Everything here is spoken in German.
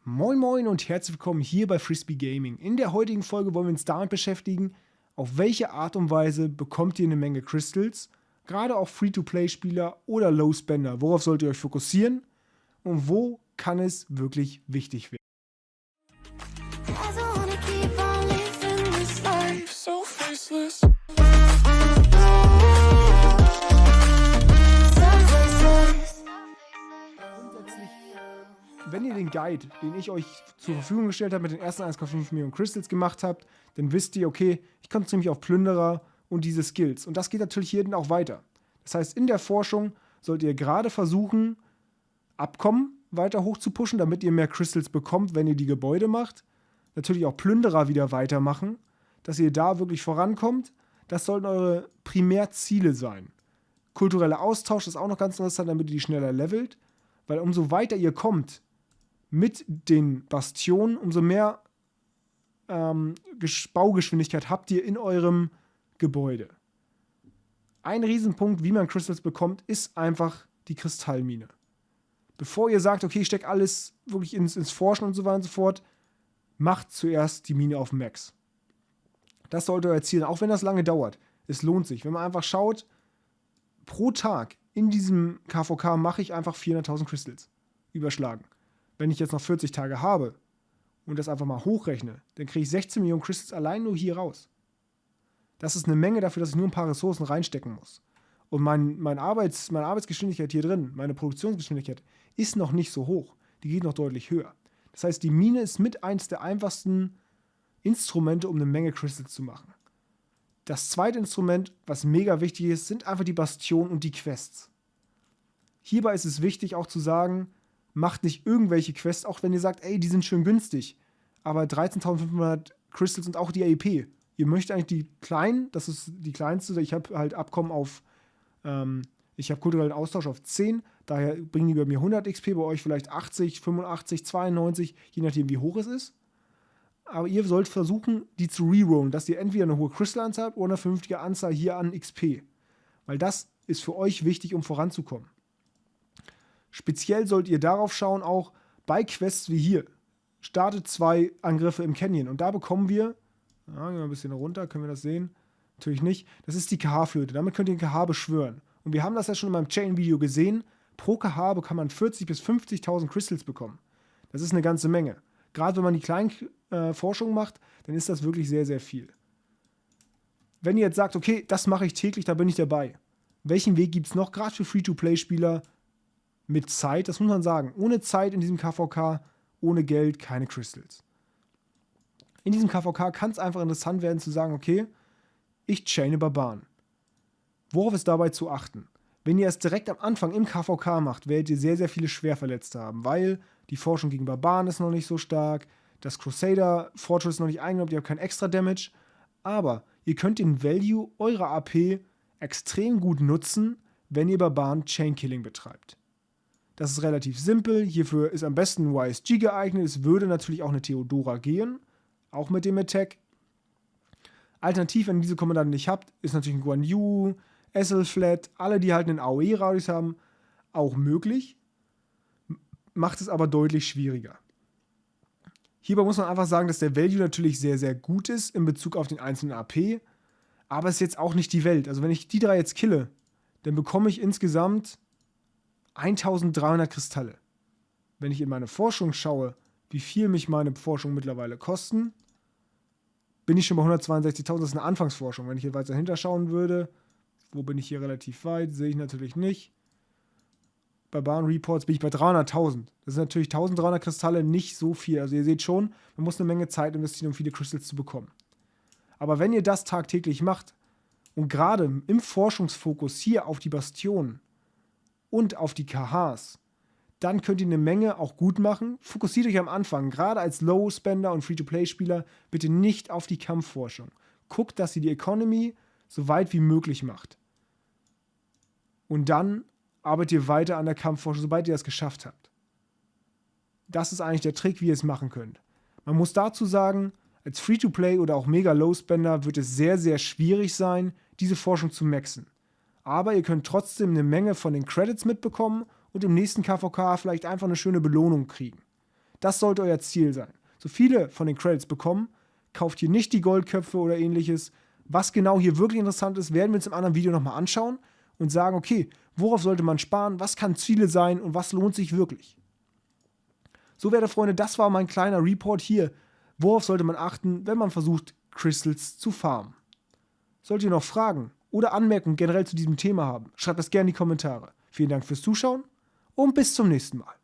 Moin Moin und herzlich willkommen hier bei Frisbee Gaming. In der heutigen Folge wollen wir uns damit beschäftigen, auf welche Art und Weise bekommt ihr eine Menge Crystals, gerade auch Free-to-Play-Spieler oder Low-Spender. Worauf solltet ihr euch fokussieren und wo kann es wirklich wichtig werden? I don't wanna keep on living this life so faceless. Wenn ihr den Guide, den ich euch zur Verfügung gestellt habe, mit den ersten 1,5 Millionen Crystals gemacht habt, dann wisst ihr, okay, ich konzentriere mich auf Plünderer und diese Skills. Und das geht natürlich hier auch weiter. Das heißt, in der Forschung solltet ihr gerade versuchen, Abkommen weiter hoch zu pushen, damit ihr mehr Crystals bekommt, wenn ihr die Gebäude macht. Natürlich auch Plünderer wieder weitermachen, dass ihr da wirklich vorankommt. Das sollten eure Primärziele sein. Kultureller Austausch ist auch noch ganz interessant, damit ihr die schneller levelt. Weil umso weiter ihr kommt mit den Bastionen, umso mehr Baugeschwindigkeit habt ihr in eurem Gebäude. Ein Riesenpunkt, wie man Crystals bekommt, ist einfach die Kristallmine. Bevor ihr sagt, okay, ich stecke alles wirklich ins Forschen und so weiter und so fort, macht zuerst die Mine auf Max. Das sollte euer Ziel sein, auch wenn das lange dauert. Es lohnt sich. Wenn man einfach schaut, pro Tag in diesem KVK mache ich einfach 400.000 Crystals überschlagen. Wenn ich jetzt noch 40 Tage habe und das einfach mal hochrechne, dann kriege ich 16 Millionen Crystals allein nur hier raus. Das ist eine Menge dafür, dass ich nur ein paar Ressourcen reinstecken muss. Und meine Arbeitsgeschwindigkeit hier drin, meine Produktionsgeschwindigkeit, ist noch nicht so hoch. Die geht noch deutlich höher. Das heißt, die Mine ist mit eins der einfachsten Instrumente, um eine Menge Crystals zu machen. Das zweite Instrument, was mega wichtig ist, sind einfach die Bastionen und die Quests. Hierbei ist es wichtig auch zu sagen, macht nicht irgendwelche Quests, auch wenn ihr sagt, ey, die sind schön günstig, aber 13.500 Crystals und auch die AEP. Ihr möchtet eigentlich die kleinen, das ist die kleinste, ich habe halt Abkommen auf, ich habe kulturellen Austausch auf 10, daher bringen die bei mir 100 XP, bei euch vielleicht 80, 85, 92, je nachdem wie hoch es ist. Aber ihr sollt versuchen, die zu rerollen, dass ihr entweder eine hohe Crystal-Anzahl habt oder eine vernünftige Anzahl hier an XP. Weil das ist für euch wichtig, um voranzukommen. Speziell sollt ihr darauf schauen, auch bei Quests wie hier. Startet 2 Angriffe im Canyon. Und da bekommen wir, gehen wir ein bisschen runter, können wir das sehen? Natürlich nicht. Das ist die KH-Flöte. Damit könnt ihr den KH beschwören. Und wir haben das ja schon in meinem Chain-Video gesehen. Pro KH kann man 40.000 bis 50.000 Crystals bekommen. Das ist eine ganze Menge. Gerade wenn man die kleinen Forschungen macht, dann ist das wirklich sehr, sehr viel. Wenn ihr jetzt sagt, okay, das mache ich täglich, da bin ich dabei. Welchen Weg gibt es noch, gerade für Free-to-Play-Spieler mit Zeit? Das muss man sagen. Ohne Zeit in diesem KVK, ohne Geld, keine Crystals. In diesem KVK kann es einfach interessant werden zu sagen, okay, ich chaine Barbaren. Worauf ist dabei zu achten? Wenn ihr es direkt am Anfang im KVK macht, werdet ihr sehr, sehr viele Schwerverletzte haben, weil die Forschung gegen Barbaren ist noch nicht so stark, das Crusader Fortress ist noch nicht eingenommen, ihr habt kein extra Damage, aber ihr könnt den Value eurer AP extrem gut nutzen, wenn ihr Barbaren Chainkilling betreibt. Das ist relativ simpel, hierfür ist am besten ein YSG geeignet, es würde natürlich auch eine Theodora gehen, auch mit dem Attack. Alternativ, wenn ihr diese Kommandanten nicht habt, ist natürlich ein Guan Yu, Esselflat, alle, die halt einen AOE-Radius haben, auch möglich. Macht es aber deutlich schwieriger. Hierbei muss man einfach sagen, dass der Value natürlich sehr, sehr gut ist in Bezug auf den einzelnen AP, aber es ist jetzt auch nicht die Welt. Also wenn ich die 3 jetzt kille, dann bekomme ich insgesamt 1300 Kristalle. Wenn ich in meine Forschung schaue, wie viel mich meine Forschung mittlerweile kosten, bin ich schon bei 162.000, das ist eine Anfangsforschung. Wenn ich hier weiter dahinter schauen würde, wo bin ich hier relativ weit, sehe ich natürlich nicht. Bei Barbaren Reports bin ich bei 300.000. Das sind natürlich 1.300 Kristalle, nicht so viel. Also ihr seht schon, man muss eine Menge Zeit investieren, um viele Crystals zu bekommen. Aber wenn ihr das tagtäglich macht und gerade im Forschungsfokus hier auf die Bastionen und auf die KHs, dann könnt ihr eine Menge auch gut machen. Fokussiert euch am Anfang, gerade als Low-Spender und Free-to-Play-Spieler, bitte nicht auf die Kampfforschung. Guckt, dass ihr die Economy so weit wie möglich macht. Und dann arbeitet ihr weiter an der Kampfforschung, sobald ihr das geschafft habt. Das ist eigentlich der Trick, wie ihr es machen könnt. Man muss dazu sagen, als Free-to-Play oder auch Mega-Low-Spender wird es sehr, sehr schwierig sein, diese Forschung zu maxen. Aber ihr könnt trotzdem eine Menge von den Credits mitbekommen und im nächsten KVK vielleicht einfach eine schöne Belohnung kriegen. Das sollte euer Ziel sein. So viele von den Credits bekommen, kauft hier nicht die Goldköpfe oder ähnliches. Was genau hier wirklich interessant ist, werden wir uns im anderen Video nochmal anschauen und sagen, okay, worauf sollte man sparen, was kann Ziele sein und was lohnt sich wirklich. So, werte Freunde, das war mein kleiner Report hier. Worauf sollte man achten, wenn man versucht, Crystals zu farmen? Solltet ihr noch Fragen oder Anmerkungen generell zu diesem Thema haben, schreibt das gerne in die Kommentare. Vielen Dank fürs Zuschauen und bis zum nächsten Mal.